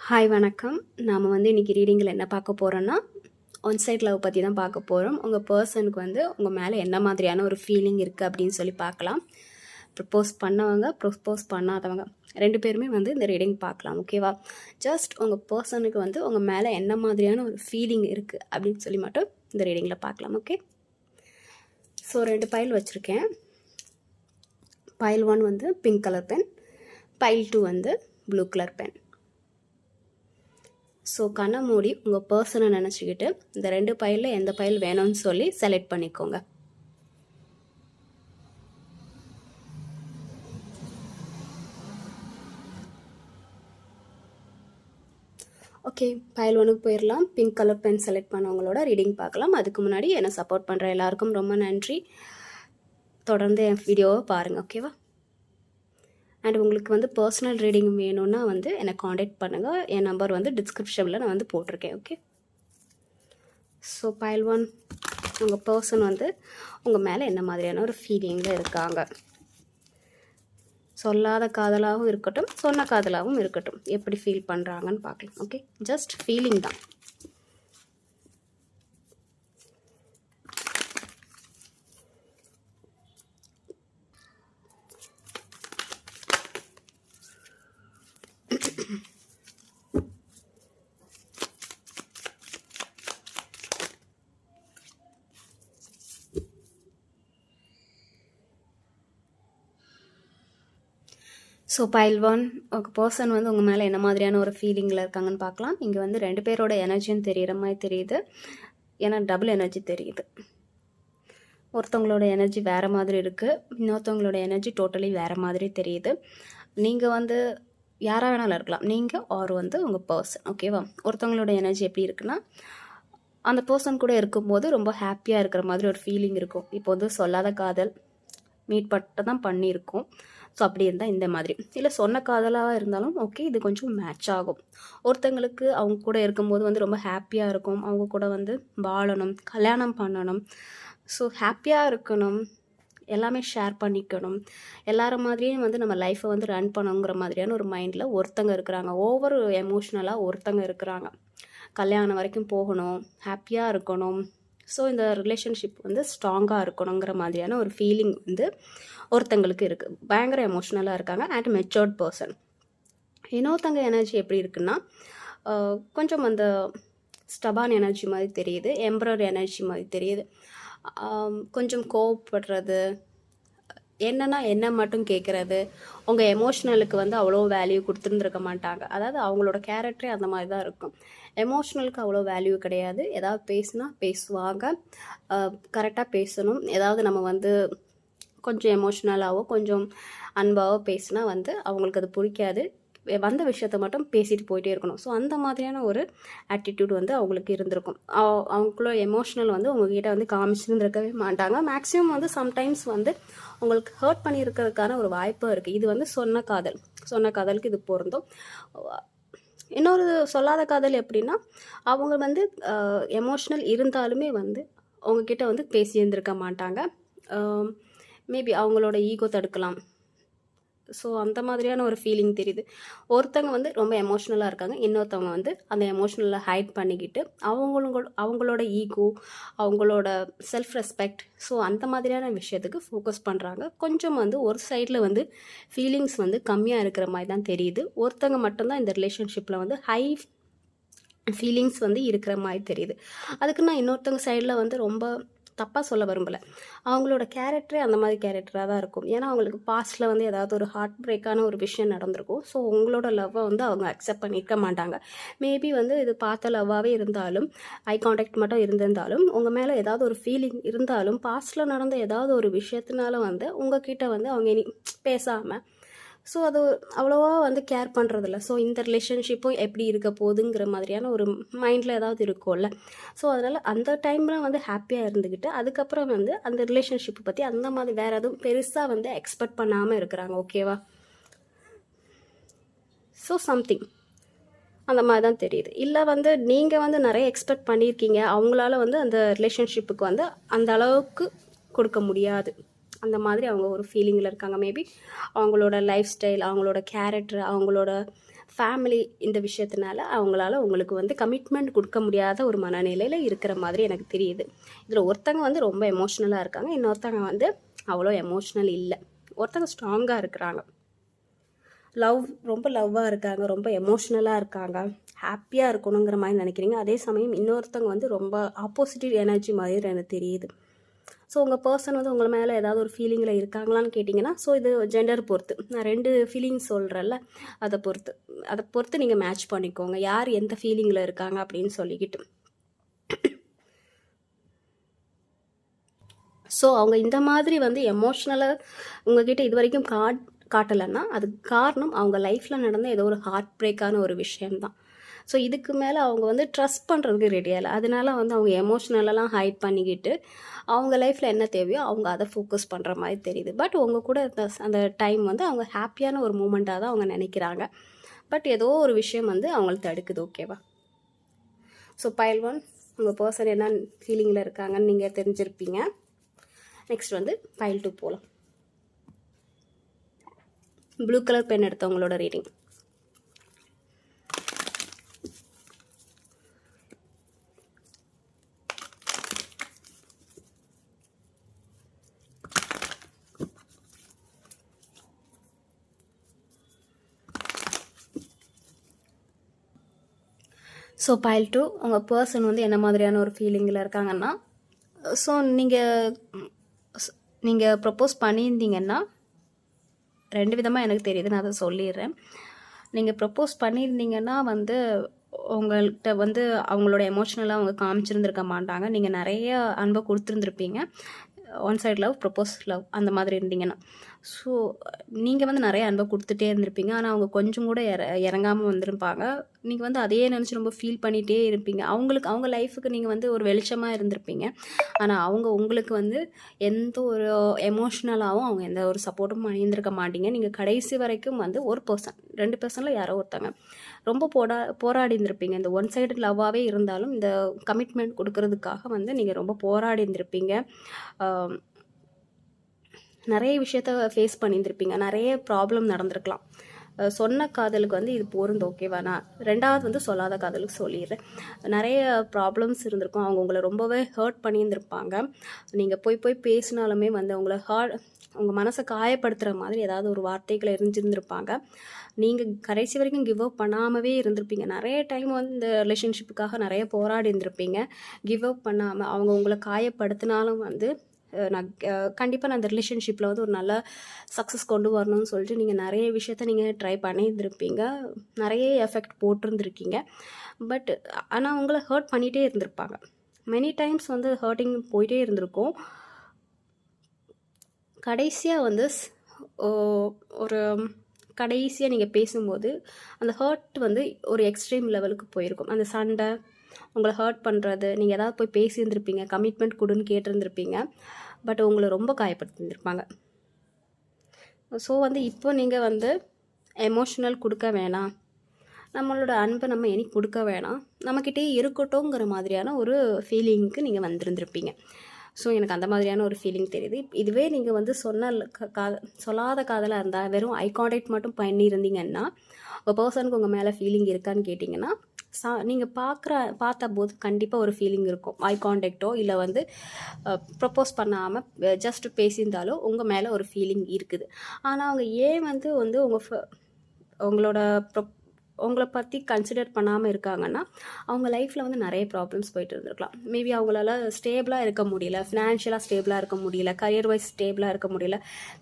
Hi வணக்கம். நாம் இன்றைக்கி ரீடிங்கில் என்ன பார்க்க போகிறோன்னா, ஒன் சைட் லவ் பற்றி தான் பார்க்க போகிறோம். உங்கள் பர்சனுக்கு உங்கள் மேலே என்ன மாதிரியான ஒரு ஃபீலிங் இருக்குது அப்படின்னு சொல்லி பார்க்கலாம். ப்ரப்போஸ் பண்ணவங்க, ப்ரப்போஸ் பண்ணாதவங்க 2 பேருமே இந்த ரீடிங் பார்க்கலாம். ஓகேவா? ஜஸ்ட் உங்கள் பர்சனுக்கு உங்கள் மேலே என்ன மாதிரியான ஒரு ஃபீலிங் இருக்குது அப்படின்னு சொல்லி மட்டும் இந்த ரீடிங்கில் பார்க்கலாம். ஓகே, ஸோ 2 பைல் வச்சுருக்கேன். File 1 pink colour pen, file 2 blue colour pen. So கண்ணை மூடி உங்கள் பர்சனை நினச்சிக்கிட்டு இந்த 2 பைலில் எந்த பைல் வேணும்னு சொல்லி செலக்ட் பண்ணிக்கோங்க. ஓகே, பைல் 1க்கு போயிடலாம். பிங்க் கலர் பென் செலக்ட் பண்ணவங்களோட ரீடிங் பார்க்கலாம். அதுக்கு முன்னாடி என்னை சப்போர்ட் பண்ணுற எல்லாருக்கும் ரொம்ப நன்றி. தொடர்ந்து என் வீடியோவை பாருங்கள். ஓகேவா? அண்ட் உங்களுக்கு பர்சனல் ரீடிங் வேணும்னா என்னை காண்டாக்ட் பண்ணுங்கள். என் நம்பர் டிஸ்கிரிப்ஷனில் நான் போட்டிருக்கேன். ஓகே, ஸோ பைல் 1 உங்கள் பர்சன் உங்கள் மேலே என்ன மாதிரியான ஒரு ஃபீலிங்கில் இருக்காங்க. சொல்லாத காதலாகவும் இருக்கட்டும், சொன்ன காதலாகவும் இருக்கட்டும், எப்படி ஃபீல் பண்ணுறாங்கன்னு பார்க்கலாம். ஓகே, ஜஸ்ட் ஃபீலிங் தான். ஸோ பைல் 1 ஒரு பர்சன் உங்கள் மேலே என்ன மாதிரியான ஒரு ஃபீலிங்கில் இருக்காங்கன்னு பார்க்கலாம். இங்கே 2 பேரோட எனர்ஜியும் தெரிகிற மாதிரி தெரியுது. ஏன்னா டபுள் எனர்ஜி தெரியுது. ஒருத்தவங்களோட எனர்ஜி வேறு மாதிரி இருக்குது, இன்னொருத்தவங்களோட எனர்ஜி டோட்டலி வேறு மாதிரி தெரியுது. நீங்கள் யாராக வேணாலும் இருக்கலாம், நீங்கள் ஆர் உங்கள் பர்சன். ஓகேவா? ஒருத்தவங்களோட எனர்ஜி எப்படி இருக்குன்னா, அந்த பர்சன் கூட இருக்கும்போது ரொம்ப ஹாப்பியாக இருக்கிற மாதிரி ஒரு ஃபீலிங் இருக்கும். இப்போ சொல்லாத காதல் மீட் பட்டு தான் பண்ணியிருக்கோம். ஸோ அப்படி இருந்தால் இந்த மாதிரி இல்லை சொன்ன காதலாக இருந்தாலும் ஓகே, இது கொஞ்சம் மேட்ச் ஆகும். ஒருத்தங்களுக்கு அவங்க கூட இருக்கும்போது ரொம்ப ஹாப்பியாக இருக்கும். அவங்க கூட வாழணும், கல்யாணம் பண்ணணும், ஸோ ஹாப்பியாக இருக்கணும், எல்லாமே ஷேர் பண்ணிக்கணும், எல்லார மாதிரியும் நம்ம லைஃப்பை ரன் பண்ணணுங்கிற மாதிரியான ஒரு மைண்டில் ஒருத்தங்க இருக்கிறாங்க. ஓவர் எமோஷ்னலாக ஒருத்தங்க இருக்கிறாங்க. கல்யாணம் வரைக்கும் போகணும், ஹாப்பியாக இருக்கணும், ஸோ இந்த ரிலேஷன்ஷிப் ஸ்ட்ராங்காக இருக்கணுங்கிற மாதிரியான ஒரு ஃபீலிங் ஒருத்தங்களுக்கு இருக்குது. பயங்கர எமோஷ்னலாக இருக்காங்க அண்ட் மெச்சோர்ட் பர்சன். இன்னொருத்தங்க எனர்ஜி எப்படி இருக்குன்னா, கொஞ்சம் ஸ்டபான் எனர்ஜி மாதிரி தெரியுது, எம்ப்ரர் எனர்ஜி மாதிரி தெரியுது. கொஞ்சம் கோவப்படுறது, என்னன்னா என்ன மட்டும் கேட்குறது, உங்கள் எமோஷ்னலுக்கு அவ்வளோ வேல்யூ கொடுத்துருந்துருக்க மாட்டாங்க. அதாவது அவங்களோட கேரக்டரே அந்த மாதிரி தான் இருக்கும். எமோஷ்னலுக்கு அவ்வளோ வேல்யூ கிடையாது. ஏதாவது பேசுனா பேசுவாங்க, கரெக்டாக பேசணும். ஏதாவது நம்ம கொஞ்சம் எமோஷ்னலாகவோ கொஞ்சம் அன்பாகவோ பேசுனா அவங்களுக்கு அது பிடிக்காது. வந்த விஷயத்த மட்டும் பேசிட்டு போயிட்டே இருக்கணும். ஸோ அந்த மாதிரியான ஒரு ஆட்டிடியூட் அவங்களுக்கு இருந்திருக்கும். அவங்களோட எமோஷ்னல் உங்ககிட்ட காமிச்சிருந்துருக்கவே மாட்டாங்க. மேக்ஸிமம் சம்டைம்ஸ் உங்களுக்கு ஹர்ட் பண்ணியிருக்கிறதுக்கான ஒரு வாய்ப்பு இருக்குது. இது சொன்ன காதல், சொன்ன காதலுக்கு இது பொருந்தும். இன்னொரு சொல்லாத காதல் எப்படின்னா, அவங்க எமோஷ்னல் இருந்தாலுமே உங்ககிட்ட பேசியிருந்திருக்க மாட்டாங்க. மேபி அவங்களோட ஈகோ தடுக்கலாம். ஸோ அந்த மாதிரியான ஒரு ஃபீலிங் தெரியுது. ஒருத்தங்க ரொம்ப எமோஷ்னலாக இருக்காங்க, இன்னொருத்தவங்க அந்த எமோஷ்னலை ஹைட் பண்ணிக்கிட்டு அவங்களோட ஈகோ, அவங்களோட செல்ஃப் ரெஸ்பெக்ட், ஸோ அந்த மாதிரியான விஷயத்துக்கு ஃபோக்கஸ் பண்ணுறாங்க. கொஞ்சம் ஒரு சைடில் ஃபீலிங்ஸ் கம்மியாக இருக்கிற மாதிரி தான் தெரியுது. ஒருத்தங்க மட்டும்தான் இந்த ரிலேஷன்ஷிப்பில் ஹை ஃபீலிங்ஸ் இருக்கிற மாதிரி தெரியுது. அதுக்கு நான் இன்னொருத்தவங்க சைடில் ரொம்ப தப்பாக சொல்ல விரும்பலை. அவங்களோட கேரக்டரே அந்த மாதிரி கேரக்டராக தான் இருக்கும். ஏன்னா அவங்களுக்கு பாஸ்ட்டில் ஏதாவது ஒரு ஹார்ட் பிரேக்கான ஒரு விஷயம் நடந்திருக்கும். ஸோ உங்களோட லவ்வை அவங்க அக்செப்ட் பண்ணியிருக்க மாட்டாங்க. மேபி இது பார்த்த லவ்வாகவே இருந்தாலும், ஐ கான்டாக்ட் மட்டும் இருந்திருந்தாலும், உங்கள் மேலே ஏதாவது ஒரு ஃபீலிங் இருந்தாலும், பாஸ்ட்டில் நடந்த ஏதாவது ஒரு விஷயத்தினால உங்ககிட்ட அவங்க இனி பேசாமல், ஸோ அது அவ்வளோவா கேர் பண்ணுறதில்ல. ஸோ இந்த ரிலேஷன்ஷிப்பும் எப்படி இருக்க போகுதுங்கிற மாதிரியான ஒரு மைண்டில் ஏதாவது இருக்கும்ல. ஸோ அதனால் அந்த டைமில் ஹாப்பியாக இருந்துக்கிட்டு, அதுக்கப்புறம் அந்த ரிலேஷன்ஷிப்பை பற்றி அந்த மாதிரி வேறு எதுவும் பெருசாக எக்ஸ்பெக்ட் பண்ணாமல் இருக்கிறாங்க. ஓகேவா? ஸோ சம்திங் அந்த மாதிரி தான் தெரியுது. இல்லை நீங்கள் நிறைய எக்ஸ்பெக்ட் பண்ணியிருக்கீங்க, அவங்களால அந்த ரிலேஷன்ஷிப்புக்கு அந்த அளவுக்கு கொடுக்க முடியாது. அந்த மாதிரி அவங்க ஒரு ஃபீலிங்கில் இருக்காங்க. மேபி அவங்களோட லைஃப் ஸ்டைல், அவங்களோட கேரக்டர், அவங்களோட ஃபேமிலி இந்த விஷயத்தினால அவங்களால உங்களுக்கு வந்து கமிட்மெண்ட் கொடுக்க முடியாத ஒரு மனநிலையில் இருக்கிற மாதிரி எனக்கு தெரியுது. இதில் ஒருத்தங்க வந்து ரொம்ப எமோஷ்னலாக இருக்காங்க, இன்னொருத்தங்க வந்து அவ்வளோ எமோஷ்னல் இல்லை. ஒருத்தங்க ஸ்ட்ராங்காக இருக்கிறாங்க, ரொம்ப லவ்வாக இருக்காங்க, ரொம்ப எமோஷ்னலாக இருக்காங்க, ஹாப்பியாக இருக்கணுங்கிற மாதிரி நினைக்கிறீங்க. அதே சமயம் இன்னொருத்தவங்க வந்து ரொம்ப ஆப்போசிட்டிவ் எனர்ஜி மாதிரி எனக்கு தெரியுது. ஸோ உங்கள் பர்சன் வந்து உங்களை மேலே ஏதாவது ஒரு ஃபீலிங்கில் இருக்காங்களான்னு கேட்டிங்கன்னா, ஸோ இது ஜெண்டர் பொறுத்து, நான் 2 ஃபீலிங்ஸ் சொல்கிறேன்ல, அதை பொறுத்து நீங்கள் மேட்ச் பண்ணிக்கோங்க யார் எந்த ஃபீலிங்கில் இருக்காங்க அப்படின்னு சொல்லிக்கிட்டு. ஸோ அவங்க இந்த மாதிரி வந்து எமோஷ்னலாக உங்ககிட்ட இது வரைக்கும் காட்டலைன்னா அதுக்கு காரணம் அவங்க லைஃப்பில் நடந்த ஏதோ ஒரு ஹார்ட் பிரேக்கான ஒரு விஷயம்தான். ஸோ இதுக்கு மேலே அவங்க வந்து ட்ரஸ்ட் பண்ணுறதுக்கு ரெடியாக இல்லை. அதனால வந்து அவங்க எமோஷ்னலெல்லாம் ஹைட் பண்ணிக்கிட்டு அவங்க லைஃப்பில் என்ன தேவையோ அவங்க அதை ஃபோக்கஸ் பண்ணுற மாதிரி தெரியுது. பட் உங்கள் கூட அந்த டைம் வந்து அவங்க ஹாப்பியான ஒரு மூமெண்ட்டாக தான் அவங்க நினைக்கிறாங்க. பட் ஏதோ ஒரு விஷயம் வந்து அவங்களுக்கு தடுக்குது. ஓகேவா? ஸோ பைல் 1 உங்கள் பர்சன் என்ன ஃபீலிங்கில் இருக்காங்கன்னு நீங்கள் தெரிஞ்சிருப்பீங்க. நெக்ஸ்ட் வந்து பைல் 2 போகலாம். ப்ளூ கலர் பென் எடுத்தவங்களோட ரீடிங். ஸோ பைல் 2 உங்கள் பர்சன் வந்து என்ன மாதிரியான ஒரு ஃபீலிங்கில் இருக்காங்கன்னா, ஸோ நீங்கள் ப்ரப்போஸ் பண்ணியிருந்தீங்கன்னா 2 விதமாக எனக்கு தெரியுது, நான் அதை சொல்லிடுறேன். நீங்கள் ப்ரப்போஸ் பண்ணியிருந்தீங்கன்னா வந்து உங்கள்கிட்ட வந்து அவங்களோட எமோஷ்னலாக அவங்க காமிச்சிருந்துருக்க மாட்டாங்க. நீங்கள் நிறைய அன்பை கொடுத்துருந்துருப்பீங்க. One side love, propose love அந்த மாதிரி இருந்தீங்கன்னா. ஸோ நீங்கள் வந்து நிறைய அன்பை கொடுத்துட்டே இருந்திருப்பீங்க. ஆனால் அவங்க கொஞ்சம் கூட இறங்காமல் வந்திருப்பாங்க. நீங்கள் வந்து அதையே நினச்சி ரொம்ப ஃபீல் பண்ணிகிட்டே இருப்பீங்க. அவங்க லைஃபுக்கு நீங்கள் வந்து ஒரு வெளிச்சமாக இருந்திருப்பீங்க. ஆனால் அவங்க உங்களுக்கு வந்து எந்த ஒரு எமோஷ்னலாகவும் அவங்க எந்த ஒரு சப்போர்ட்டும் பண்ணியிருந்திருக்க மாட்டீங்க. நீங்கள் கடைசி வரைக்கும் வந்து ஒரு பர்சன் 2 பர்சனில் யாரோ ஒருத்தங்க ரொம்ப போராடி இருந்திருப்பீங்க. இந்த ஒன் சைடு லவ்வாகவே இருந்தாலும் இந்த கமிட்மெண்ட் கொடுக்கறதுக்காக வந்து நீங்கள் ரொம்ப போராடி இருந்திருப்பீங்க. நிறைய விஷயத்த ஃபேஸ் பண்ணியிருந்திருப்பீங்க. நிறைய ப்ராப்ளம் நடந்திருக்கலாம். சொன்ன காதலுக்கு வந்து இது பொருந்தும். ஓகேவா? நான் 2வது வந்து சொல்லாத காதலுக்கு சொல்லிடுறேன். நிறைய ப்ராப்ளம்ஸ் இருந்திருக்கும். அவங்க உங்களை ரொம்பவே ஹர்ட் பண்ணியிருந்திருப்பாங்க. நீங்கள் போய் பேசினாலுமே வந்து உங்கள் மனசை காயப்படுத்துகிற மாதிரி ஏதாவது ஒரு வார்த்தைகளை இருந்திருப்பாங்க. நீங்கள் கடைசி வரைக்கும் கிவ் அப் பண்ணாமவே இருந்திருப்பீங்க. நிறைய டைம் வந்து இந்த ரிலேஷன்ஷிப்புக்காக நிறைய போராடி இருந்திருப்பீங்க. கிவ் அப் பண்ணாமல் அவங்க உங்களை காயப்படுத்தினாலும் வந்து கண்டிப்பாக நான் இந்த ரிலேஷன்ஷிப்பில் வந்து ஒரு நல்ல சக்ஸஸ் கொண்டு வரணும்னு சொல்லிட்டு நீங்கள் நிறைய விஷயத்த நீங்கள் ட்ரை பண்ணியிருந்திருப்பீங்க. நிறைய எஃபெக்ட் போட்டிருந்துருக்கீங்க. பட் ஆனால் உங்களை ஹர்ட் பண்ணிகிட்டே இருந்திருப்பாங்க. மெனி டைம்ஸ் வந்து ஹர்ட்டிங் போயிட்டே இருந்திருக்கும். கடைசியாக வந்து ஒரு கடைசியாக நீங்கள் பேசும்போது அந்த ஹர்ட் வந்து ஒரு எக்ஸ்ட்ரீம் லெவலுக்கு போயிருக்கும். அந்த சண்டை, உங்களை ஹர்ட் பண்ணுறது, நீங்கள் ஏதாவது போய் பேசியிருந்திருப்பீங்க, கமிட்மெண்ட் கொடுன்னு கேட்டிருந்துருப்பீங்க. பட் உங்களை ரொம்ப காயப்படுத்தியிருந்திருப்பாங்க. ஸோ வந்து இப்போ நீங்கள் வந்து எமோஷ்னல் கொடுக்க வேணாம், நம்மளோட அன்பை நம்ம இனி கொடுக்க வேணாம், நம்மக்கிட்டே இருக்கட்டும்ங்கிற மாதிரியான ஒரு ஃபீலிங்க்கு நீங்கள் வந்திருந்திருப்பீங்க. ஸோ எனக்கு அந்த மாதிரியான ஒரு ஃபீலிங் தெரியுது. இதுவே நீங்கள் வந்து சொல்லாத காதலாக இருந்தால் வெறும் ஐ கான்டாக்ட் மட்டும் பண்ணியிருந்தீங்கன்னா ஒரு பர்சனுக்கு உங்கள் மேலே ஃபீலிங் இருக்கான்னு கேட்டிங்கன்னா நீங்கள் பார்த்த போது கண்டிப்பாக ஒரு ஃபீலிங் இருக்கும். ஐ கான்டாக்டோ இல்லை வந்து ப்ரப்போஸ் பண்ணாமல் ஜஸ்ட் பேசியிருந்தாலோ உங்கள் மேலே ஒரு ஃபீலிங் இருக்குது. ஆனால் அவங்க ஏன் வந்து உங்களை பற்றி கன்சிடர் பண்ணாமல் இருக்காங்கன்னா அவங்க லைஃப்பில் வந்து நிறைய ப்ராப்ளம்ஸ் போயிட்டு இருந்திருக்கலாம். மேபி அவங்களால ஸ்டேபிளாக இருக்க முடியல, ஃபினான்ஷியலாக ஸ்டேபிளாக இருக்க முடியல, கரியர் வைஸ் ஸ்டேபிளாக இருக்க முடியல,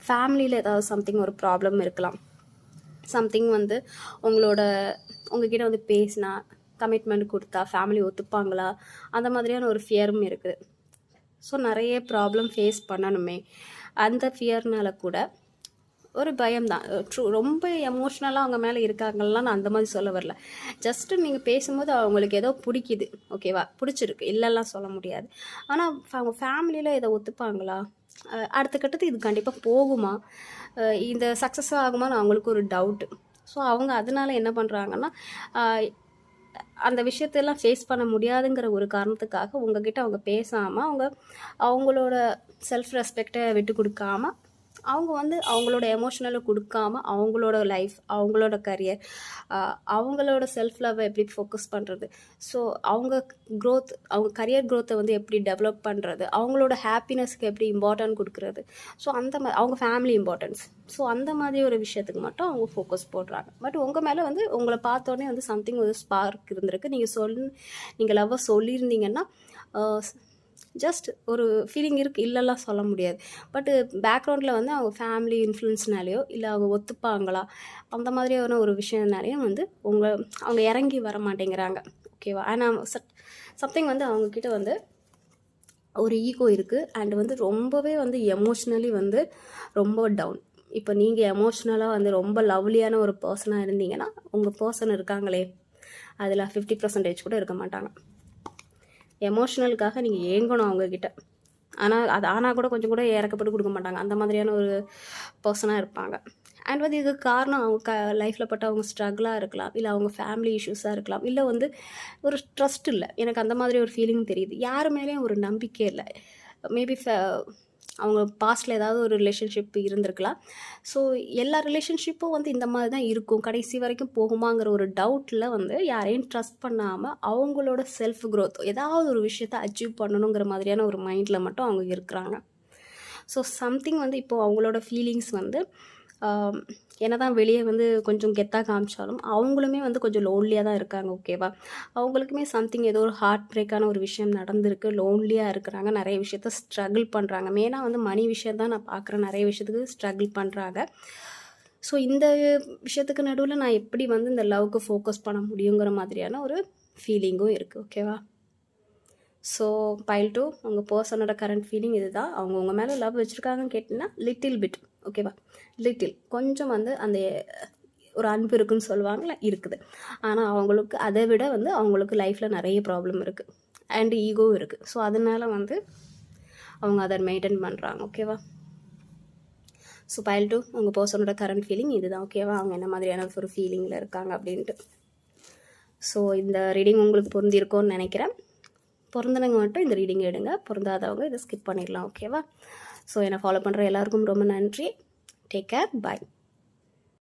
ஃபேமிலியில் ஏதாவது சம்திங் ஒரு ப்ராப்ளம் இருக்கலாம். சம்திங் வந்து உங்ககிட்ட வந்து பேசினா, கமிட்மெண்ட் கொடுத்தா ஃபேமிலி ஒத்துப்பாங்களா, அந்த மாதிரியான ஒரு ஃபியரும் இருக்குது. ஸோ நிறைய ப்ராப்ளம் ஃபேஸ் பண்ணணுமே, அந்த ஃபியர்னால கூட ஒரு பயம்தான். ரொம்ப எமோஷ்னலாக அவங்க மேலே இருக்காங்கலாம் நான் அந்த மாதிரி சொல்ல வரல. ஜஸ்ட்டு நீங்கள் பேசும்போது அவங்களுக்கு ஏதோ பிடிக்குது, ஓகேவா, பிடிச்சிருக்கு, இல்லைலாம் சொல்ல முடியாது. ஆனால் அவங்க ஃபேமிலியில் இதை ஒத்துப்பாங்களா, அடுத்த கட்டத்துக்கு இது கண்டிப்பாக போகுமா, இந்த சக்ஸஸ் ஆகுமான்னு அவங்களுக்கு ஒரு டவுட்டு. ஸோ அவங்க அதனால என்ன பண்ணுறாங்கன்னா அந்த விஷயத்தெல்லாம் ஃபேஸ் பண்ண முடியாதுங்கிற ஒரு காரணத்துக்காக உங்ககிட்ட அவங்க பேசாமல் அவங்களோட செல்ஃப் ரெஸ்பெக்டை விட்டு கொடுக்காம அவங்க வந்து அவங்களோட எமோஷனலை கொடுக்காம அவங்களோட லைஃப், அவங்களோட கரியர், அவங்களோட செல்ஃப் லவ்வை எப்படி ஃபோக்கஸ் பண்ணுறது, ஸோ அவங்க க்ரோத், அவங்க கரியர் க்ரோத்தை வந்து எப்படி டெவலப் பண்ணுறது, அவங்களோட ஹாப்பினஸ்க்கு எப்படி இம்பார்ட்டன்ட் கொடுக்குறது, ஸோ அவங்க ஃபேமிலி இம்பார்ட்டன்ஸ், ஸோ அந்த மாதிரி ஒரு விஷயத்துக்கு மட்டும் அவங்க ஃபோக்கஸ் போடுறாங்க. பட் உங்கள் மேலே வந்து உங்களை பார்த்தோன்னே வந்து சம்திங் ஒரு ஸ்பார்க் இருந்திருக்கு. நீங்கள் லவ்வை சொல்லியிருந்தீங்கன்னா ஜஸ்ட் ஒரு ஃபீலிங் இருக்குது, இல்லைலாம் சொல்ல முடியாது. பட்டு பேக்ரவுண்டில் வந்து அவங்க ஃபேமிலி இன்ஃப்ளூயன்ஸ்னாலேயோ இல்லை அவங்க ஒத்துப்பாங்களா அந்த மாதிரியான ஒரு விஷயம்னாலேயும் வந்து அவங்க இறங்கி வர மாட்டேங்கிறாங்க. ஓகேவா? ஆனால் சம்திங் வந்து அவங்கக்கிட்ட வந்து ஒரு ஈகோ இருக்குது அண்ட் வந்து ரொம்பவே வந்து எமோஷ்னலி வந்து ரொம்ப டவுன். இப்போ நீங்கள் எமோஷ்னலாக வந்து ரொம்ப லவ்லியான ஒரு பர்சனாக இருந்தீங்கன்னா உங்கள் பர்சன் இருக்காங்களே அதில் 50% கூட இருக்க மாட்டாங்க. எமோஷ்னலுக்காக நீங்கள் ஏங்கணும் அவங்கக்கிட்ட. ஆனால் கூட கொஞ்சம் கூட இறக்கப்பட்டு கொடுக்க மாட்டாங்க. அந்த மாதிரியான ஒரு பர்சனாக இருப்பாங்க. அண்ட் வந்து இதுக்கு காரணம் அவங்க லைஃப்பில் பட்ட அவங்க ஸ்ட்ரகிளாக இருக்கலாம், இல்லை அவங்க ஃபேமிலி இஷ்யூஸாக இருக்கலாம், இல்லை வந்து ஒரு ட்ரஸ்ட் இல்லை. எனக்கு அந்த மாதிரி ஒரு ஃபீலிங் தெரியுது. யார் மேலேயும் ஒரு நம்பிக்கை இல்லை. மேபி அவங்க பாஸ்ட்டில் ஏதாவது ஒரு ரிலேஷன்ஷிப் இருந்திருக்கலாம். ஸோ எல்லா ரிலேஷன்ஷிப்பும் வந்து இந்த மாதிரி தான் இருக்கும், கடைசி வரைக்கும் போகுமாங்கிற ஒரு டவுட்டில் வந்து யாரையும் ட்ரஸ்ட் பண்ணாமல் அவங்களோட செல்ஃப் க்ரோத், ஏதாவது ஒரு விஷயத்தை அச்சீவ் பண்ணணுங்கிற மாதிரியான ஒரு மைண்டில் மட்டும் அவங்க இருக்கிறாங்க. ஸோ சம்திங் வந்து இப்போது அவங்களோட ஃபீலிங்ஸ் வந்து என்ன தான் வெளியே வந்து கொஞ்சம் கெத்தாக காமிச்சாலும் அவங்களுமே வந்து கொஞ்சம் லோன்லியாக தான் இருக்காங்க. ஓகேவா? அவங்களுக்குமே சம்திங் ஏதோ ஒரு ஹார்ட் பிரேக்கான ஒரு விஷயம் நடந்திருக்கு, லோன்லியாக இருக்கிறாங்க, நிறைய விஷயத்த ஸ்ட்ரகிள் பண்ணுறாங்க. மெயினாக வந்து மணி விஷயம் தான் நான் பார்க்குறேன், நிறைய விஷயத்துக்கு ஸ்ட்ரகிள் பண்ணுறாங்க. ஸோ இந்த விஷயத்துக்கு நடுவில் நான் எப்படி வந்து இந்த லவ்க்கு ஃபோக்கஸ் பண்ண முடியுங்கிற மாதிரியான ஒரு ஃபீலிங்கும் இருக்குது. ஓகேவா? ஸோ பைல் 2 உங்கள் பர்சனோட கரண்ட் ஃபீலிங் இது தான். அவங்க உங்கள் மேலே லவ் வச்சுருக்காங்கன்னு கேட்டிங்கன்னா லிட்டில் பிட். ஓகேவா? லிட்டில் கொஞ்சம் வந்து அந்த ஒரு அன்பு இருக்குதுன்னு சொல்லுவாங்கள்ல, இருக்குது. ஆனால் அவங்களுக்கு அதை விட வந்து அவங்களுக்கு லைஃப்பில் நிறைய ப்ராப்ளம் இருக்குது அண்ட் ஈகோவும் இருக்குது. ஸோ அதனால் வந்து அவங்க அதை மெயின்டைன் பண்ணுறாங்க. ஓகேவா? ஸோ பைல் 2 உங்கள் பர்சனோட கரண்ட் ஃபீலிங் இது தான். ஓகேவா? அவங்க என்ன மாதிரியான ஒரு ஃபீலிங்கில் இருக்காங்க அப்படின்ட்டு. ஸோ இந்த ரீடிங் உங்களுக்கு பொருந்திருக்கோன்னு நினைக்கிறேன். பொருந்தினவங்க மட்டும் இந்த ரீடிங் எடுங்க, பொருந்தாதவங்க இதை ஸ்கிப் பண்ணிடலாம். ஓகேவா? ஸோ என்னை ஃபாலோ பண்ணுற எல்லாருக்கும் ரொம்ப நன்றி. Take care. பாய்.